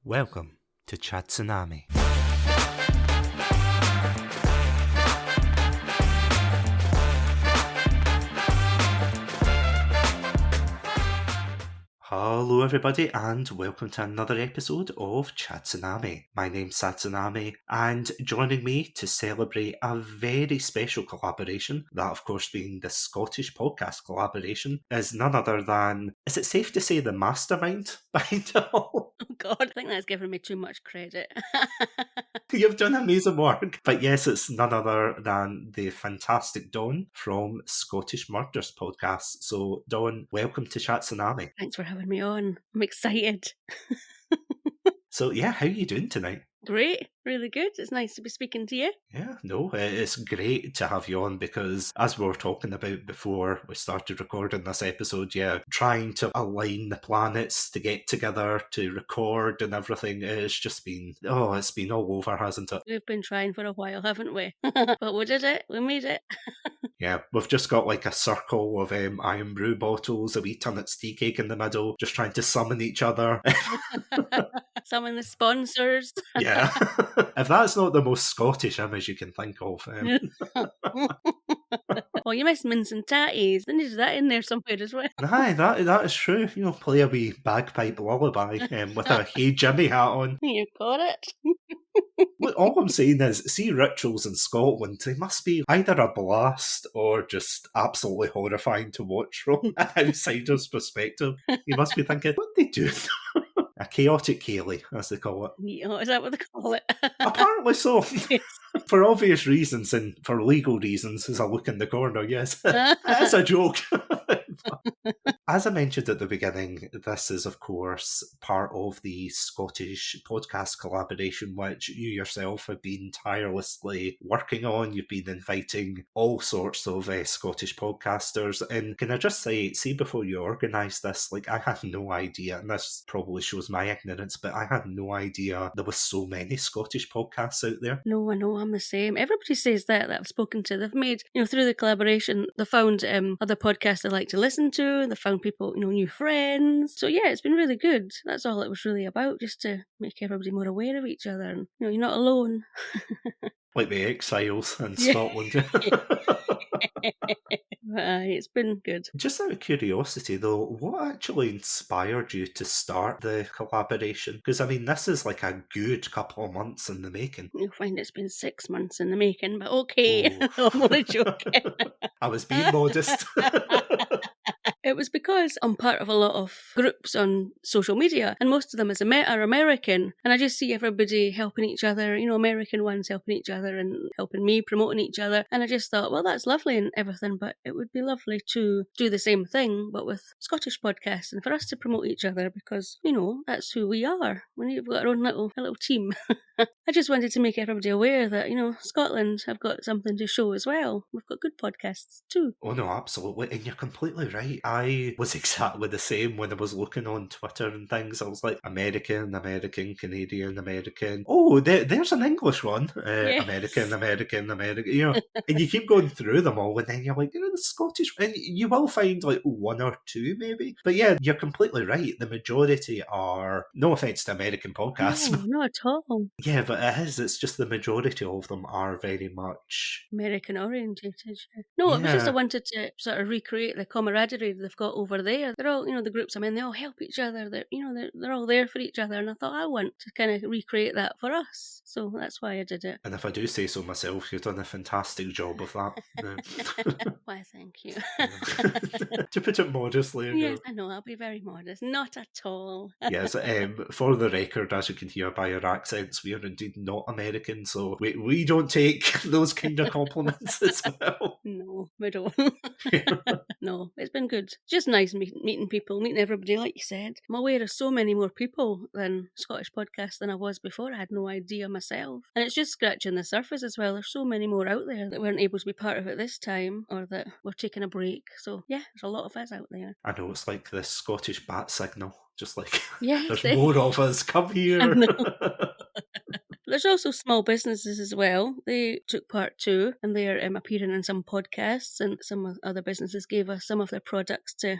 Welcome to Chat Tsunami. Hello everybody and welcome to another episode of Chat Tsunami. My name's Satsunami and joining me to celebrate a very special collaboration, that of course being the Scottish podcast collaboration, is none other than, is it safe to say the mastermind behind it all? Oh God, I think that's giving me too much credit. You've done amazing work. But yes, it's none other than the fantastic Dawn from Scottish Murders podcast. So Dawn, welcome to Chat Tsunami. Thanks for having me on. I'm excited. So yeah, how are you doing tonight? Great, really good. It's nice to be speaking to you. Yeah, no, it's great to have you on because as we were talking about before we started recording this episode, trying to align the planets to get together to record and everything, it's just been, it's been all over, hasn't it? We've been trying for a while, haven't we? But we did it. We made it. Yeah, we've just got like a circle of iron brew bottles, a wee tunnet's tea cake in the middle, just trying to summon each other. Summon the sponsors. Yeah. If that's not the most Scottish image you can think of. Oh, you missed mince and tatties. They needed that in there somewhere as well. Aye, that is true. You know, play a wee bagpipe lullaby with a Hey Jimmy hat on. You got it. Look, all I'm saying is, see rituals in Scotland, they must be either a blast or just absolutely horrifying to watch from an outsider's perspective. You must be thinking, what are they doing? A chaotic Kaylee, as they call it. Yeah, is that what they call it? Apparently so. For obvious reasons and for legal reasons, as I look in the corner, yes. It's a joke. As I mentioned at the beginning, this is, of course, part of the Scottish podcast collaboration, which you yourself have been tirelessly working on. You've been inviting all sorts of Scottish podcasters. And can I just say, see, before you organised this, like, I had no idea, and this probably shows my ignorance, but I had no idea there was so many Scottish podcasts out there. No, I know, I'm the same. Everybody says that I've spoken to. They've made, through the collaboration, they found other podcasts they like to listen to. They found people, new friends. So yeah, it's been really good. That's all it was really about, just to make everybody more aware of each other. And, you're not alone. Like the Exiles in Scotland. It's been good. Just out of curiosity though, what actually inspired you to start the collaboration? Because I mean, this is like a good couple of months in the making. You'll find it's been 6 months in the making, but okay. I'm only joking. I was being modest. It was because I'm part of a lot of groups on social media, and most of them are American, and I just see everybody helping each other, American ones helping each other and helping me, promoting each other, and I just thought, well, that's lovely and everything, but it would be lovely to do the same thing, but with Scottish podcasts, and for us to promote each other, because, that's who we are. We've got our own little team. I just wanted to make everybody aware that, Scotland have got something to show as well. We've got good podcasts too. Oh no, absolutely. And you're completely right. I was exactly the same when I was looking on Twitter and things. I was like, American, Canadian, American. Oh, there's an English one. Yes. American. And you keep going through them all, and then you're like, the Scottish. And you will find like one or two maybe. But yeah, you're completely right. The majority are, no offense to American podcasts. No, not at all. Yeah, but it's just the majority of them are very much American orientated. No, it was just I wanted to sort of recreate the camaraderie they've got over there. They're all, the groups I'm in, they all help each other. They're all there for each other, and I thought I want to kind of recreate that for us. So that's why I did it. And if I do say so myself, you've done a fantastic job of that. Why, thank you. To put it modestly. Yes, I know, I'll be very modest. Not at all. Yes, for the record, as you can hear by our accents, we are indeed not American, so we don't take those kind of compliments as well. No, we don't. No, it's been good. Just nice meeting people, meeting everybody, like you said. I'm aware of so many more people than Scottish podcasts than I was before. I had no idea myself. And it's just scratching the surface as well. There's so many more out there that weren't able to be part of it this time, or that were taking a break. So yeah, there's a lot of us out there. I know, it's like the Scottish bat signal. Just like, yes, there's more of us, come here. There's also small businesses as well. They took part too, and they're appearing in some podcasts, and some other businesses gave us some of their products to,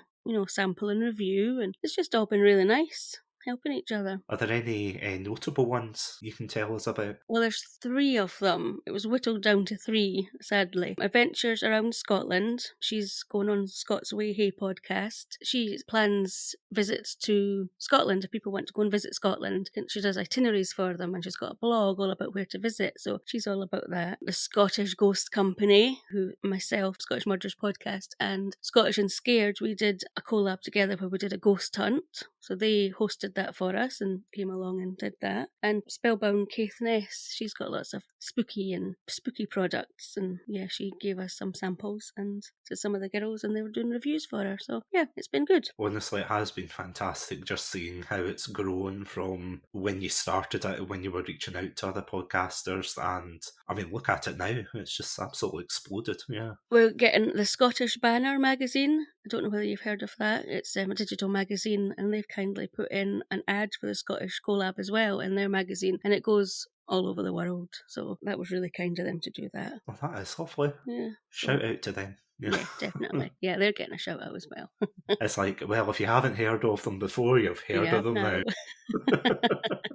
sample and review, and it's just all been really nice. helping each other. Are there any notable ones you can tell us about? Well, there's 3 of them. It was whittled down to 3, sadly. Adventures Around Scotland. She's going on Scots Way Hey podcast. She plans visits to Scotland if people want to go and visit Scotland. She does itineraries for them, and she's got a blog all about where to visit, so she's all about that. The Scottish Ghost Company, who myself, Scottish Murders podcast, and Scottish and Scared, we did a collab together where we did a ghost hunt. So they hosted that for us and came along and did that. And Spellbound Caithness, she's got lots of spooky products, and yeah, she gave us some samples and to some of the girls, and they were doing reviews for her. So yeah, it's been good. Honestly, it has been fantastic just seeing how it's grown from when you started it, when you were reaching out to other podcasters, and I mean, look at it now, it's just absolutely exploded. Yeah, we're getting the Scottish Banner magazine. I don't know whether you've heard of that. It's a digital magazine, and they've kindly put in an ad for the Scottish collab as well in their magazine, and it goes all over the world. So that was really kind of them to do that. well, that is lovely. Yeah. Shout out to them. Yeah, definitely. Yeah, they're getting a shout out as well. It's like, well, if you haven't heard of them before, you've heard of them now.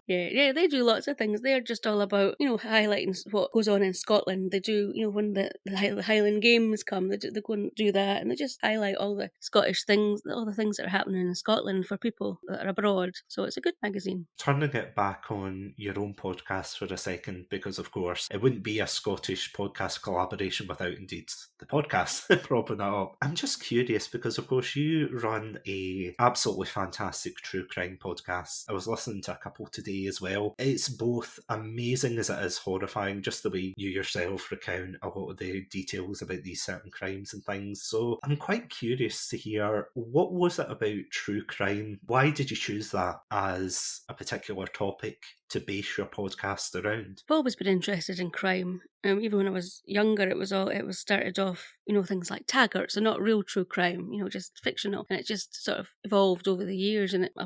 Yeah, they do lots of things. They're just all about, highlighting what goes on in Scotland. They do, when the Highland Games come, they go and do that, and they just highlight all the Scottish things, all the things that are happening in Scotland for people that are abroad. So it's a good magazine. Turning it back on your own podcast for a second, because of course it wouldn't be a Scottish podcast collaboration without indeed the podcast propping that up. I'm just curious because of course you run a absolutely fantastic true crime podcast. I was listening to a couple today as well. It's both amazing as it is horrifying, just the way you yourself recount a lot of the details about these certain crimes and things. So I'm quite curious to hear, what was it about true crime? Why did you choose that as a particular topic to base your podcast around? I've always been interested in crime. Even when I was younger, it was started off, things like Taggart, so not real true crime, just fictional, and it just sort of evolved over the years. And I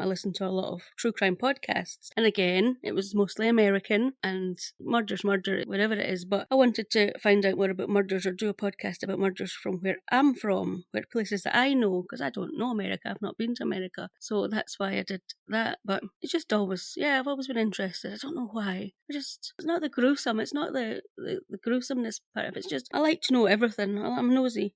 listened to a lot of true crime podcasts, and again, it was mostly American and murder, whatever it is. But I wanted to find out more about murders, or do a podcast about murders from where I'm from, where places that I know, because I don't know America. I've not been to America, so that's why I did that. But it's just always, I've always been interested. I don't know why. It's not the gruesome. It's not the gruesomeness part of it. It's just, I like to know everything. I'm nosy.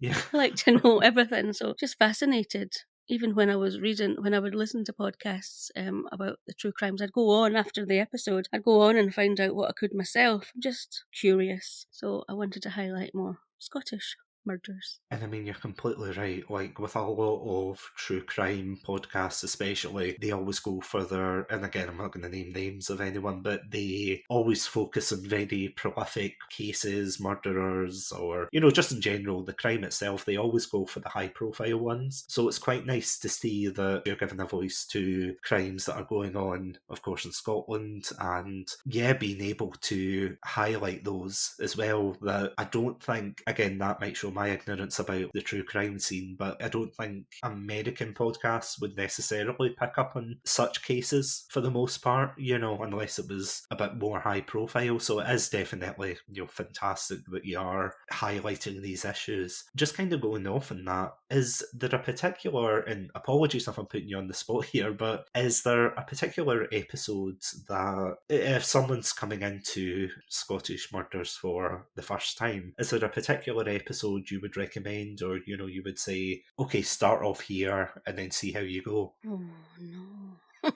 Yeah. I like to know everything. So just fascinated. Even when I would listen to podcasts about the true crimes, I'd go on after the episode. I'd go on and find out what I could myself. I'm just curious. So I wanted to highlight more Scottish murders. And I mean, you're completely right. Like, with a lot of true crime podcasts especially, they always go further, and again, I'm not going to name names of anyone, but they always focus on very prolific cases, murderers, or, just in general, the crime itself. They always go for the high profile ones. So it's quite nice to see that you're giving a voice to crimes that are going on, of course, in Scotland, and being able to highlight those as well. That I don't think, again, that might show my ignorance about the true crime scene, but I don't think American podcasts would necessarily pick up on such cases for the most part, unless it was a bit more high profile. So it is definitely, fantastic that you are highlighting these issues. Just kind of going off on that, is there a particular, and apologies if I'm putting you on the spot here, but is there a particular episode that, if someone's coming into Scottish Murders for the first time, is there a particular episode you would recommend, or you would say, okay, start off here and then see how you go? Oh no.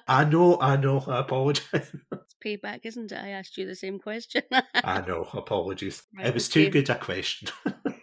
I know, I apologise. It's payback, isn't it? I asked you the same question. I know, apologies. Right, it was too good a question.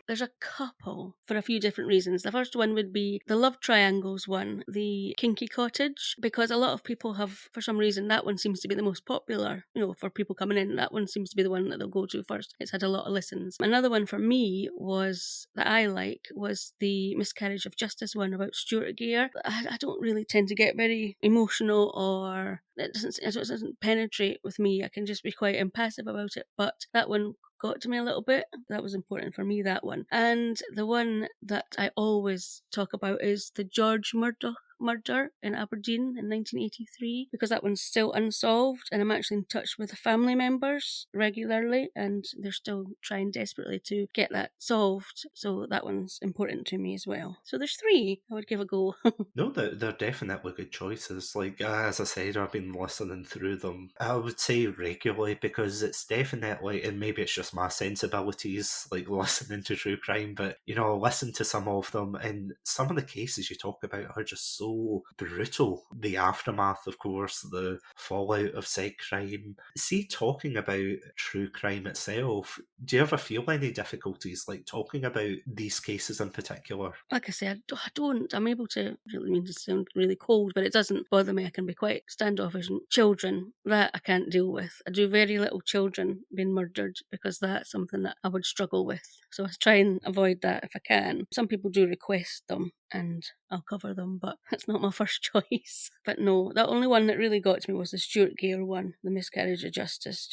There's a couple for a few different reasons. The first one would be the Love Triangles one, the Kinky Cottage, because a lot of people have, for some reason, that one seems to be the most popular, for people coming in. That one seems to be the one that they'll go to first. It's had a lot of listens. Another one for me was the Miscarriage of Justice one about Stuart Gear. I don't really tend to get very emotional, or it doesn't penetrate with me. I can just be quite impassive about it. But that one got to me a little bit. That was important for me, that one. And the one that I always talk about is the George Murdoch murder in Aberdeen in 1983, because that one's still unsolved, and I'm actually in touch with the family members regularly, and they're still trying desperately to get that solved, so that one's important to me as well. So there's 3 I would give a go. No, they're definitely good choices. Like, as I said, I've been listening through them, I would say regularly, because it's definitely, and maybe it's just my sensibilities, like listening to true crime, but, you know, I listen to some of them, and some of the cases you talk about are just so brutal. The aftermath, of course, the fallout of said crime. See, talking about true crime itself, do you ever feel any difficulties, like, talking about these cases in particular? Like I say, I don't. I'm able to, really mean to sound really cold, but it doesn't bother me. I can be quite standoffish. And children, that I can't deal with. I do very little children being murdered, because that's something that I would struggle with. So I try and avoid that if I can. Some people do request them, and I'll cover them, but that's not my first choice. But no, the only one that really got to me was the Stuart Gale one, the miscarriage of justice.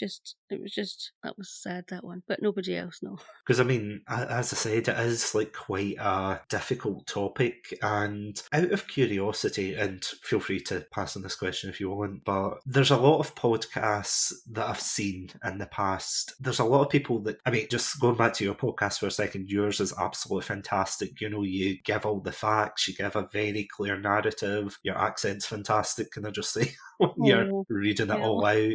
That was sad, that one. But nobody else, no. Because, I mean, as I said, it is like quite a difficult topic, and out of curiosity, and feel free to pass on this question if you want, but there's a lot of podcasts that I've seen in the past. There's a lot of people that, I mean, just going back to your podcast for a second, yours is absolutely fantastic. You know, you give all the facts, you give a very clear narrative, your accent's fantastic, can I just say, when you're reading it all out.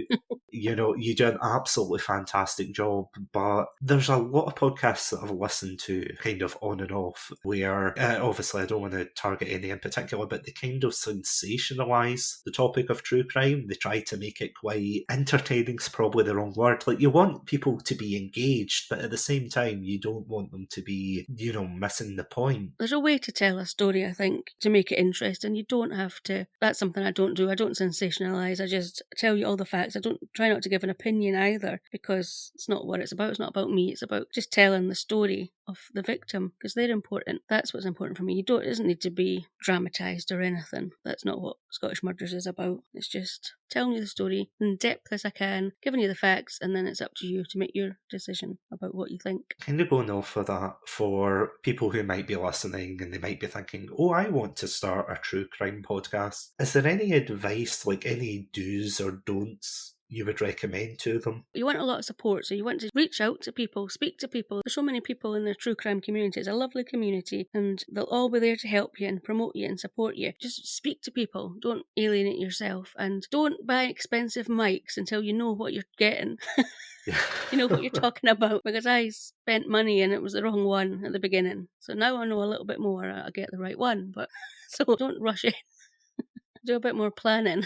You know, you do an absolutely fantastic job, but there's a lot of podcasts that I've listened to kind of on and off where, obviously I don't want to target any in particular, but they kind of sensationalise the topic of true crime. They try to make it quite entertaining's probably the wrong word. Like, you want people to be engaged, but at the same time, you don't want them to be, you know, missing the point. There's a way to tell a story, I think, to make it interesting. You don't have to. That's something I don't do. I don't sensationalise. I just tell you all the facts. I don't try not to give an opinion either, because it's not what it's about. It's not about me. It's about just telling the story of the victim, because they're important. That's what's important for me. It doesn't need to be dramatised or anything. That's not what Scottish Murders is about. It's just telling you the story in depth as I can, giving you the facts, and then it's up to you to make your decision about what you think. Kind of going off of that, for people who might be listening and they might be thinking, oh, I want to start a true crime podcast. Is there any advice, like any do's or don'ts you would recommend to them? You want a lot of support, so you want to reach out to people, speak to people. There's so many people in the true crime community. It's a lovely community, and they'll all be there to help you and promote you and support you. Just speak to people. Don't alienate yourself, and don't buy expensive mics until you know what you're getting. You know what you're talking about, because I spent money and it was the wrong one at the beginning. So now I know a little bit more. I get the right one, but so don't rush it. Do a bit more planning.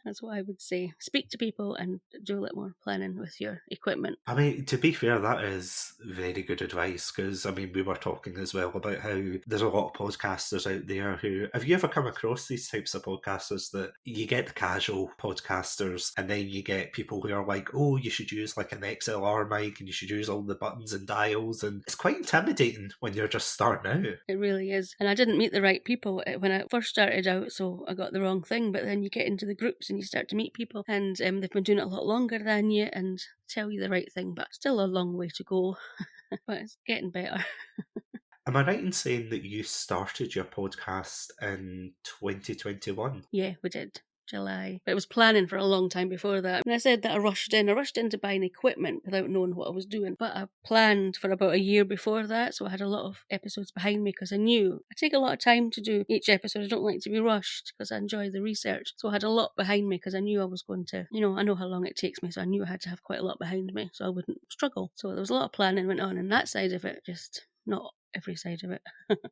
That's what I would say. Speak to people and do a little more planning with your equipment. I mean, to be fair, that is very good advice, because, I mean, we were talking as well about how there's a lot of podcasters out there who, have you ever come across these types of podcasters that you get the casual podcasters, and then you get people who are like, oh, you should use like an XLR mic and you should use all the buttons and dials, and it's quite intimidating when you're just starting out. It really is. And I didn't meet the right people when I first started out, so I got the wrong thing. But then you get into the groups and you start to meet people, and they've been doing it a lot longer than you and tell you the right thing, but still a long way to go. But it's getting better. Am I right in saying that you started your podcast in 2021? Yeah, we did. July. But it was planning for a long time before that. And I said that I rushed into buying equipment without knowing what I was doing. But I planned for about a year before that, so I had a lot of episodes behind me, because I knew I take a lot of time to do each episode. I don't like to be rushed, because I enjoy the research. So I had a lot behind me, because I knew I was going to, I know how long it takes me, so I knew I had to have quite a lot behind me so I wouldn't struggle. So there was a lot of planning went on, and that side of it, just not every side of it.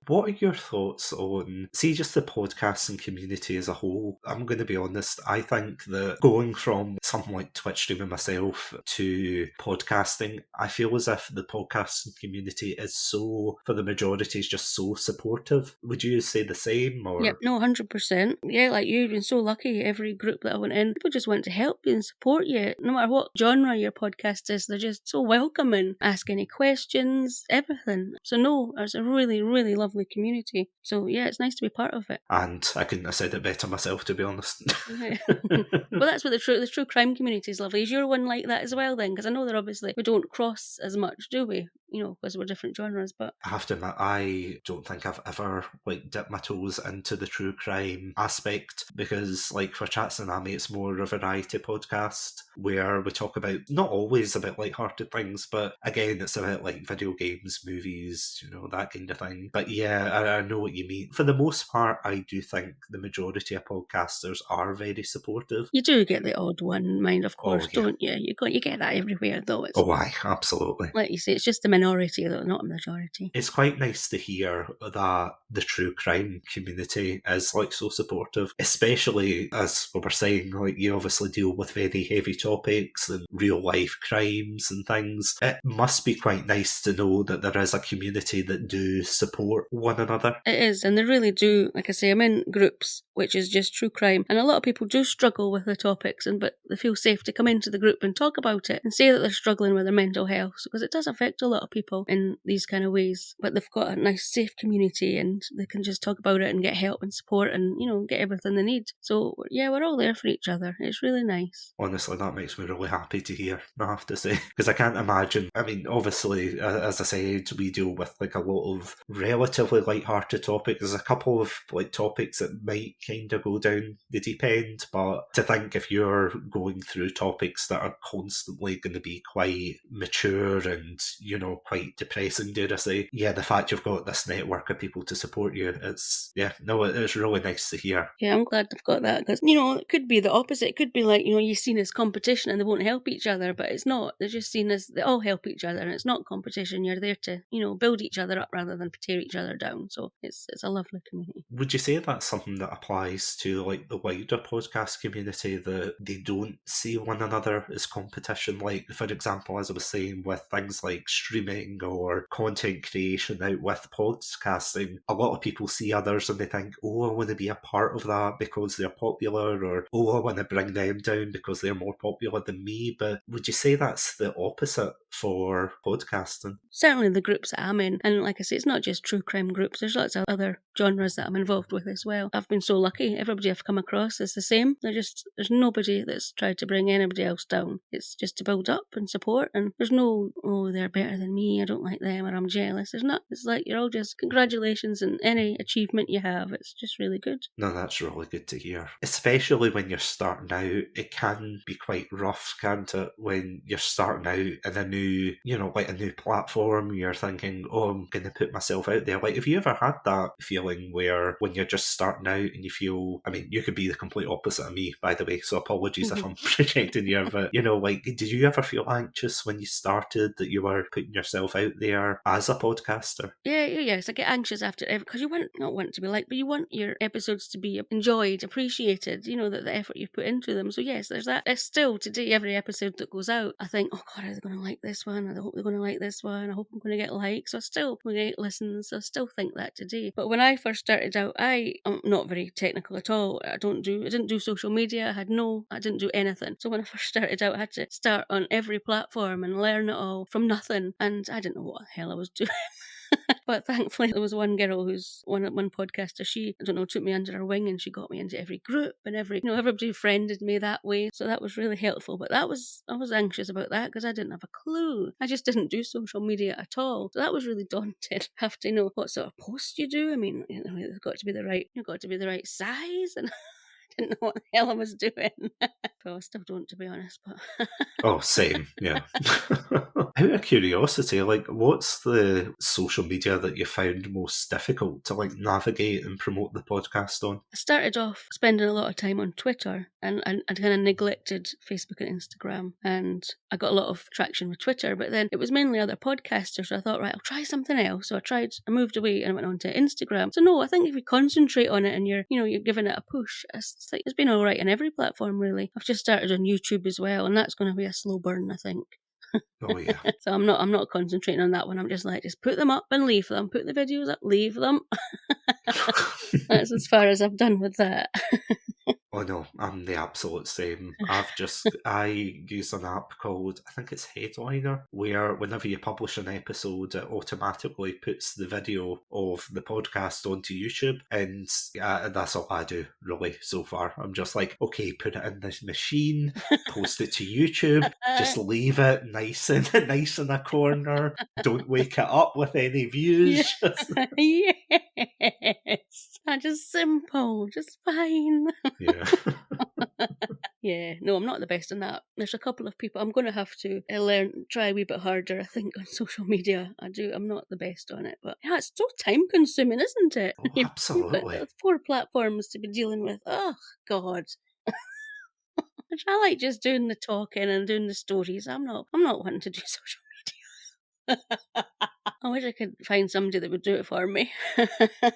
What are your thoughts on, see, just the podcasting community as a whole? I'm going to be honest, I think that going from something like Twitch streaming myself to podcasting, I feel as if the podcasting community is so, for the majority, is just so supportive. Would you say the same? Or? Yep, no, 100%. Yeah, like you've been so lucky. Every group that I went in, people just want to help you and support you. No matter what genre your podcast is, they're just so welcoming. Ask any questions, everything. So no, it's a really, really lovely community. So yeah, it's nice to be part of it. And I couldn't have said it better myself, to be honest. Yeah. Well, that's what the true crime community is lovely. Is your one like that as well then? Because I know that obviously we don't cross as much, do we? because we're different genres. But I have to admit, I don't think I've ever dipped my toes into the true crime aspect, because for Chats and Amy, it's more a variety podcast where we talk about, not always about light-hearted things, but again, it's about video games, movies, that kind of thing. But yeah, I know what you mean. For the most part, I do think the majority of podcasters are very supportive. You do get the odd one, mind, of course, yeah. don't you? You get that everywhere, though. Aye, absolutely. Like you say, it's just the minority, though, not a majority. It's quite nice to hear that the true crime community is so supportive, especially as we were saying, you obviously deal with very heavy topics and real life crimes and things. It must be quite nice to know that there is a community that do support one another. It is, and they really do. Like I say, I'm in groups which is just true crime, and a lot of people do struggle with the topics, but they feel safe to come into the group and talk about it and say that they're struggling with their mental health, because it does affect a lot of people in these kind of ways. But they've got a nice, safe community, and they can just talk about it and get help and support and, get everything they need. So, yeah, we're all there for each other. It's really nice. Honestly, that makes me really happy to hear, I have to say. Because I can't imagine, obviously, as I said, we deal with a lot of relatively light-hearted topics. There's a couple of topics that might kind of go down the deep end, but to think if you're going through topics that are constantly going to be quite mature and, quite depressing, dare I say, yeah, the fact you've got this network of people to support you, it's really nice to hear. Yeah, I'm glad they've got that, because, it could be the opposite. It could be you're seen as competition and they won't help each other, but it's not. They're just seen as they all help each other, and it's not competition. You're there to, build each other up rather than tear each other down. So it's a lovely community. Would you say that's something that applies to the wider podcast community, that they don't see one another as competition? For example, as I was saying, with things like streaming or content creation out with podcasting, a lot of people see others and they think, oh, I want to be a part of that because they're popular, or oh, I want to bring them down because they're more popular than me. But would you say that's the opposite for podcasting? Certainly the groups that I'm in, and like I say, it's not just true crime groups, there's lots of other genres that I'm involved with as well. I've been so lucky. Everybody I've come across is the same. There's nobody that's tried to bring anybody else down. It's just to build up and support, and there's no, oh, they're better than me, I don't like them, or I'm jealous. There's not. It's you're all just congratulations and any achievement you have. It's just really good. No, that's really good to hear. Especially when you're starting out, it can be quite rough, can't it? When you're starting out in a new, a new platform, you're thinking, oh, I'm going to put myself out there. Have you ever had that feeling where when you're just starting out and you feel, you could be the complete opposite of me, by the way, so apologies if I'm projecting you, but, did you ever feel anxious when you started that you were putting yourself out there as a podcaster? Yes, I get anxious after every, because you not want to be liked, but you want your episodes to be enjoyed, appreciated, that the effort you've put into them. So yes, there's that. There's still today, every episode that goes out, I think, oh God, are they going to like this one? I hope they're going to like this one. I hope I'm going to get likes. So I still get listens. I still think that today. But when I first started out, I'm not very technical at all. I didn't do social media. I didn't do anything. So when I first started out, I had to start on every platform and learn it all from nothing. And I didn't know what the hell I was doing. But thankfully, there was one girl who's one podcaster. She, took me under her wing, and she got me into every group and everybody friended me that way. So that was really helpful. But I was anxious about that because I didn't have a clue. I just didn't do social media at all. So that was really daunting. Have to know what sort of post you do. It's got to be the right size, and I didn't know what the hell I was doing. Well, I still don't, to be honest. But oh, same, yeah. Out of curiosity, what's the social media that you found most difficult to navigate and promote the podcast on? I started off spending a lot of time on Twitter, and I kind of neglected Facebook and Instagram, and I got a lot of traction with Twitter, but then it was mainly other podcasters, so I thought, right, I'll try something else. So I moved away and went on to Instagram. So no, I think if you concentrate on it and you're giving it a push, it's been all right on every platform, really. I've just started on YouTube as well, and that's going to be a slow burn, I think. Oh yeah. So I'm not concentrating on that one. I'm just just put them up and leave them. Put the videos up, leave them. That's as far as I've done with that. Oh no, I'm the absolute same. I use an app called, I think it's Headliner, where whenever you publish an episode, it automatically puts the video of the podcast onto YouTube. And that's all I do, really, so far. I'm just like, okay, put it in this machine, post it to YouTube, just leave it nice in a corner. Don't wake it up with any views. Yes. Just simple, just fine. Yeah. Yeah, no, I'm not the best in that. There's a couple of people I'm going to have to try a wee bit harder, I think, on social media. I'm not the best on it, but yeah, it's so time consuming, isn't it? Oh, absolutely. You've got 4 platforms to be dealing with. Oh, God. I like just doing the talking and doing the stories. I'm not wanting to do social media. I wish I could find somebody that would do it for me.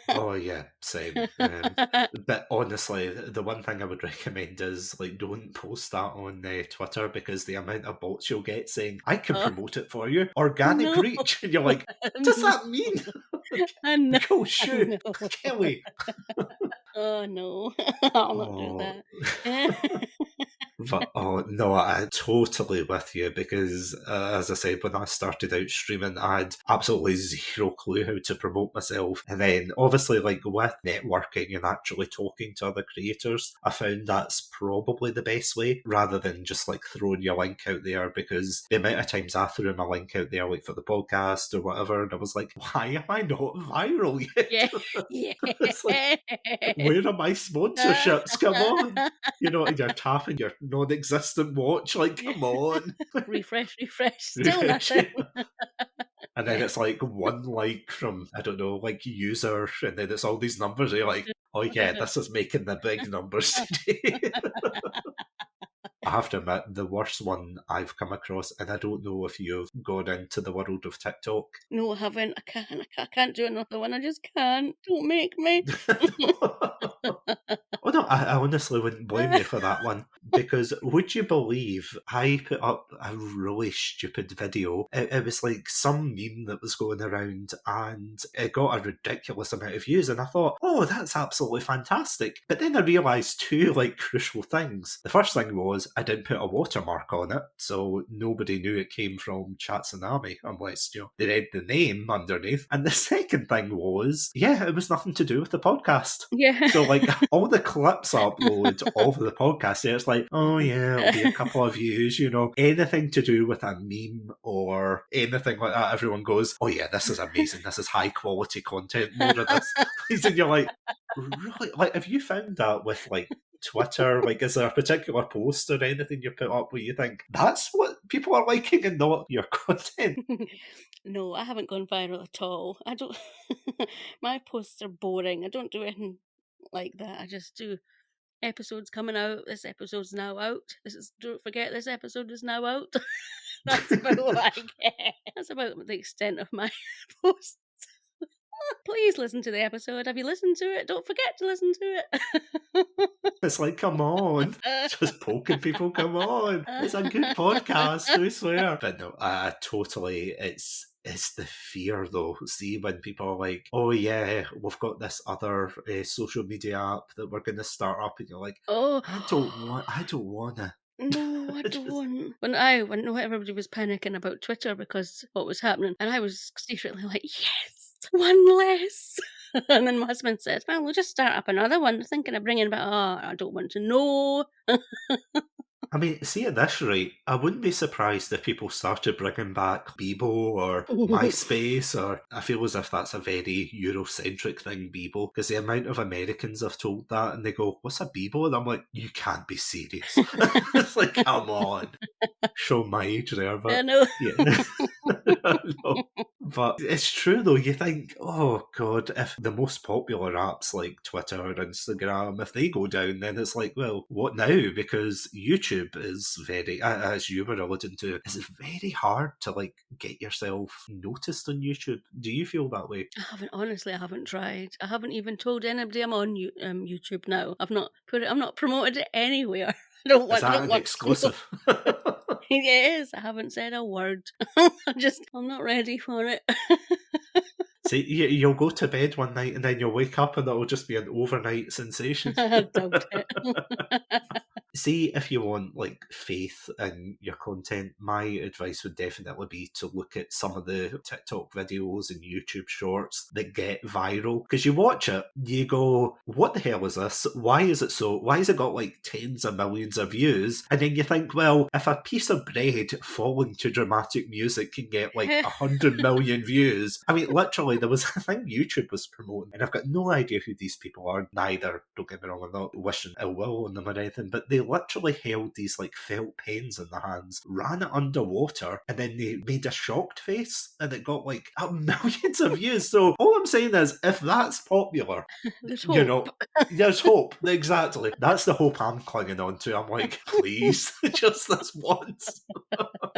Oh yeah, same. But honestly, the one thing I would recommend is like don't post that on Twitter, because the amount of bots you'll get saying I can promote it for you, organic No. reach, and you're like, what does that mean? I know. Go shoot, Kelly. Oh no, I'll not do that. But oh no, I'm totally with you, because as I said, when I started out streaming, I had absolutely zero clue how to promote myself. And then obviously, like with networking and actually talking to other creators, I found that's probably the best way, rather than just like throwing your link out there, because the amount of times I threw my link out there, like for the podcast or whatever, and I was like, why am I not viral yet? It's like, where are my sponsorships? Come on. You know, and you're tapping your non-existent watch, like, come on. Refresh, still nothing. And then it's like one like from, I don't know, like user, and then it's all these numbers, and you're like, oh yeah, this is making the big numbers today. I have to admit, the worst one I've come across, and I don't know if you've gone into the world of TikTok. No, I haven't. I can't do another one. I just can't. Don't make me. Oh no, I honestly wouldn't blame you for that one, because would you believe I put up a really stupid video? It was like some meme that was going around, and it got a ridiculous amount of views, and I thought, oh, that's absolutely fantastic. But then I realised 2 like crucial things. The first thing was I didn't put a watermark on it, so nobody knew it came from Chatsunami unless they read the name underneath. And the second thing was, yeah, it was nothing to do with the podcast. Yeah. So like all the clips I upload of the podcast, it's like, oh yeah, it'll be a couple of views, anything to do with a meme or anything like that. Everyone goes, oh yeah, this is amazing. This is high quality content. More of this. And you're like, really? Like, have you found that with like Twitter? Like, is there a particular post or anything you put up where you think that's what people are liking and not your content? No, I haven't gone viral at all. I don't. My posts are boring. I don't do anything like that. I just do episodes coming out. This episode's now out. Don't forget, this episode is now out. That's about what I get. That's about the extent of my posts. Please listen to the episode. Have you listened to it? Don't forget to listen to it. It's like, come on. Just poking people, come on. It's a good podcast, I swear. But no, totally, it's the fear though. See, when people are like, oh yeah, we've got this other social media app that we're going to start up, and you're like, oh, I don't want to. No, I don't. When everybody was panicking about Twitter because what was happening, and I was secretly like, yes, one less. And then my husband said, well, we'll just start up another one, thinking of bringing back, I don't want to know. I mean, see, at this rate, I wouldn't be surprised if people started bringing back Bebo or MySpace, or I feel as if that's a very Eurocentric thing, Bebo, because the amount of Americans have told that, and they go, what's a Bebo? And I'm like, you can't be serious. It's like, come on. Show my age there, but... I know. Yeah. No. But it's true, though. You think, oh, God, if the most popular apps like Twitter or Instagram, if they go down, then it's like, well, what now? Because YouTube is very, as you were alluding to, it's very hard to like get yourself noticed on YouTube. Do you feel that way? I haven't tried. I haven't even told anybody I'm on YouTube now. I've not promoted it anywhere. I don't want an exclusive? It is. I haven't said a word. I'm not ready for it. See, you'll go to bed one night and then you'll wake up and it'll just be an overnight sensation. I doubt it. See, if you want like faith in your content, my advice would definitely be to look at some of the TikTok videos and YouTube shorts that get viral. Because you watch it, you go, what the hell is this? Why is it so? Why has it got like tens of millions of views? And then you think, well, if a piece of bread falling to dramatic music can get like 100 million views, I mean, literally, there was a thing YouTube was promoting, and I've got no idea who these people are. Neither, don't get me wrong, I'm not wishing ill will on them or anything, but they literally held these like felt pens in their hands, ran it underwater, and then they made a shocked face, and it got like millions of views. So all I'm saying is, if that's popular, There's you hope. know, there's hope. Exactly. That's the hope I'm clinging on to. I'm like, please, just this once.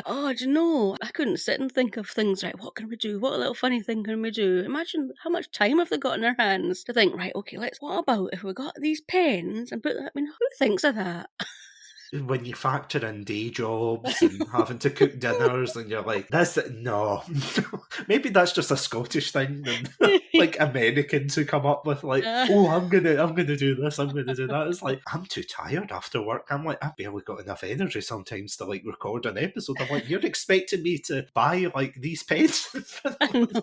Oh, do you know, I couldn't sit and think of things, right, what can we do? What little funny thing can we do? Imagine how much time have they got in their hands to think, right, okay, what about if we got these pens and put that, I mean, who thinks of that? When you factor in day jobs and having to cook dinners, and you're like, no. Maybe that's just a Scottish thing, and like Americans who come up with like, oh, I'm gonna do this, I'm gonna do that. It's like, I'm too tired after work. I'm like, I've barely got enough energy sometimes to like record an episode. I'm like, you're expecting me to buy like these pens?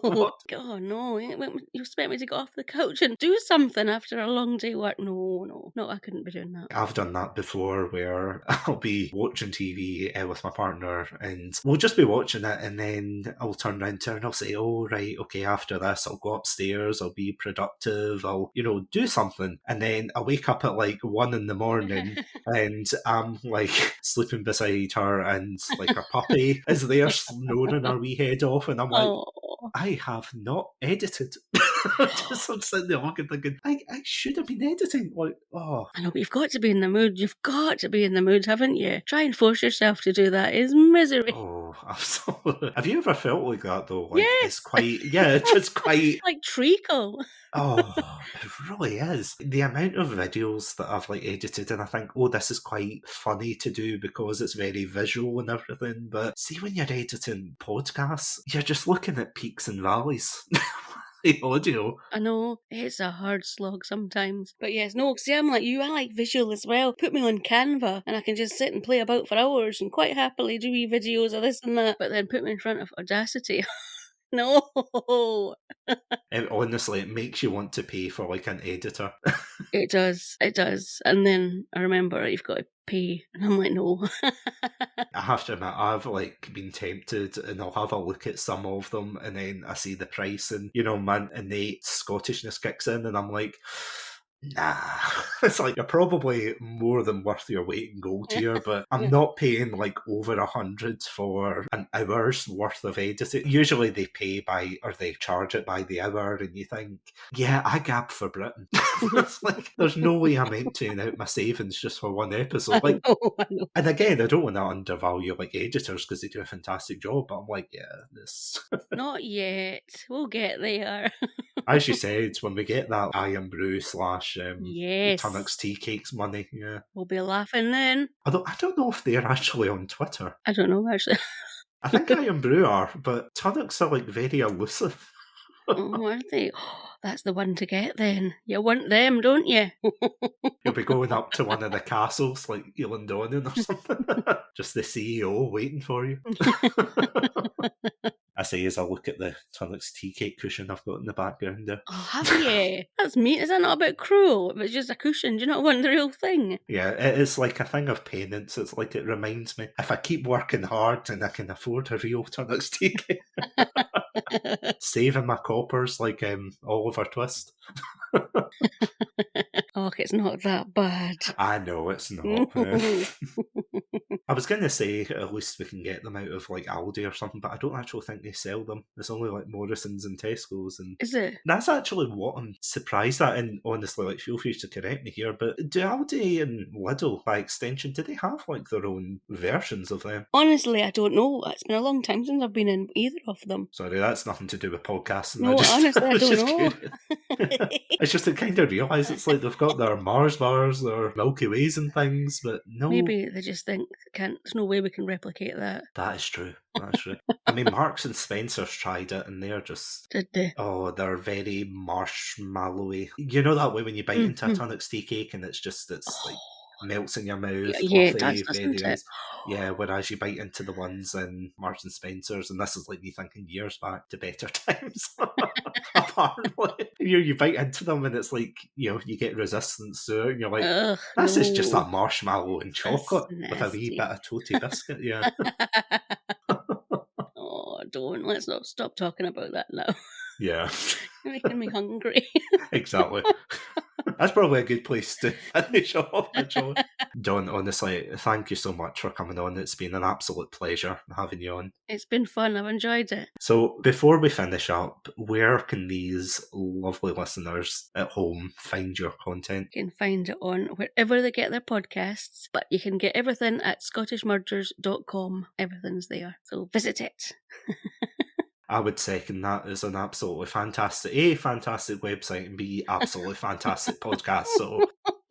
No. God, no. You expect me to get off the couch and do something after a long day work? No, I couldn't be doing that. I've done that before, where I'll be watching TV with my partner, and we'll just be watching it, and then I'll turn around to her and I'll say, oh, right, okay, after this, I'll go upstairs, I'll be productive, I'll, do something. And then I wake up at like 1 a.m, and I'm like sleeping beside her, and like her puppy is there snoring her wee head off, and I'm like, I have not edited. Just I'm sitting there looking, thinking, I should have been editing. Like, oh. I know, but you've got to be in the mood. You've got to be in the mood, haven't you? Try and force yourself to do that is misery. Oh, absolutely. Have you ever felt like that though? Like, yes. It's quite, it's quite like treacle. Oh, it really is. The amount of videos that I've like edited, and I think, oh, this is quite funny to do because it's very visual and everything. But see, when you're editing podcasts, you're just looking at peaks and valleys. Audio. I know, it's a hard slog sometimes. But yes, no, see, I'm like you, I like visual as well. Put me on Canva and I can just sit and play about for hours and quite happily do wee videos of this and that. But then put me in front of Audacity. No. Honestly, it makes you want to pay for like an editor. It does. And then I remember you've got to pay, and I'm like, no. I have to admit, I've like been tempted, and I'll have a look at some of them, and then I see the price, and my innate Scottishness kicks in, and I'm like, nah. It's like, you're probably more than worth your weight in gold here, but I'm not paying like over 100 for an hour's worth of editing. Usually they they charge it by the hour, and you think, yeah, I gab for Britain. It's like, there's no way I'm emptying out my savings just for one episode. Like, I know. And again, I don't want to undervalue like editors because they do a fantastic job, but I'm like, yeah, this. Not yet. We'll get there. As you said, when we get that Iron Brew / yes. Tunnock's Tea Cakes money, yeah. We'll be laughing then. Although I don't know if they're actually on Twitter. I don't know, actually. I think Iron Brew are, but Tunnock's are like very elusive. Oh, aren't they? Oh, that's the one to get then. You want them, don't you? You'll be going up to one of the castles like Elandonian or something. Just the CEO waiting for you. I say as I look at the Tunnock's tea cake cushion I've got in the background there. Oh, have you? That's mean. Is that not a bit cruel? If it's just a cushion, do you not want the real thing? Yeah, it's like a thing of penance. It's like it reminds me, if I keep working hard and I can afford a real Tunnock's tea cake. Saving my coppers like Oliver Twist. Oh, it's not that bad. I know it's not. I was going to say at least we can get them out of like Aldi or something, but I don't actually think they sell them. It's only like Morrison's and Tesco's. And is it? That's actually what I'm surprised at, and honestly, like, feel free to correct me here, but do Aldi and Lidl, by extension, do they have like their own versions of them? Honestly, I don't know. It's been a long time since I've been in either of them. Sorry, that's nothing to do with podcasting. No, honestly, I don't know. It's just I kind of realise it's like they've got their Mars bars, their Milky Ways and things, but no. Maybe they just think There's no way we can replicate that. That is true. That's true. I mean, Marks and Spencer's tried it, and they're just... Did they? Oh, they're very marshmallowy. You know that way when you bite into a tonic tea cake and it's like melts in your mouth, Yeah, fluffy, it does, very doesn't it? nice. Yeah, whereas you bite into the ones in Marks and Spencer's, and this is like me thinking years back to better times. Apparently, you bite into them and it's like, you get resistance to it, and you're like, Ugh, this is just no. that marshmallow and chocolate with a wee nasty. bit of toasty biscuit. Yeah. Oh, don't. Let's not stop talking about that now. Yeah. You're making me hungry. Exactly. That's probably a good place to finish off, actually. Dawn, honestly, thank you so much for coming on. It's been an absolute pleasure having you on. It's been fun. I've enjoyed it. So, before we finish up, where can these lovely listeners at home find your content? You can find it on wherever they get their podcasts, but you can get everything at scottishmurders.com. Everything's there. So visit it. I would second that as an absolutely fantastic website and B, absolutely fantastic podcast. So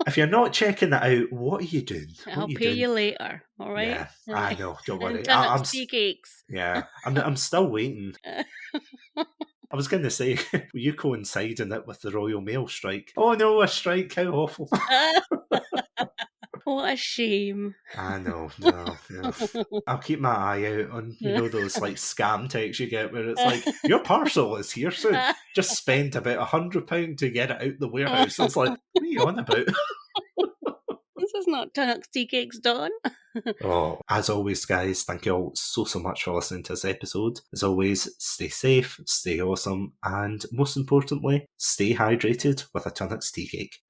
if you're not checking it out, what are you doing? I'll pay you later, all right? Yeah, I know, don't worry. I'm tea cakes. Yeah, I'm still waiting. I was going to say, were you coinciding it with the Royal Mail strike? Oh no, a strike, how awful. What a shame. I know, no. I'll keep my eye out on, those like scam texts you get where it's like, your parcel is here soon. Just spend about £100 to get it out the warehouse. It's like, what are you on about? This is not Tunnock's Tea Cakes, Dawn. Oh, as always, guys, thank you all so much for listening to this episode. As always, stay safe, stay awesome, and most importantly, stay hydrated with a Tunnock's tea cake.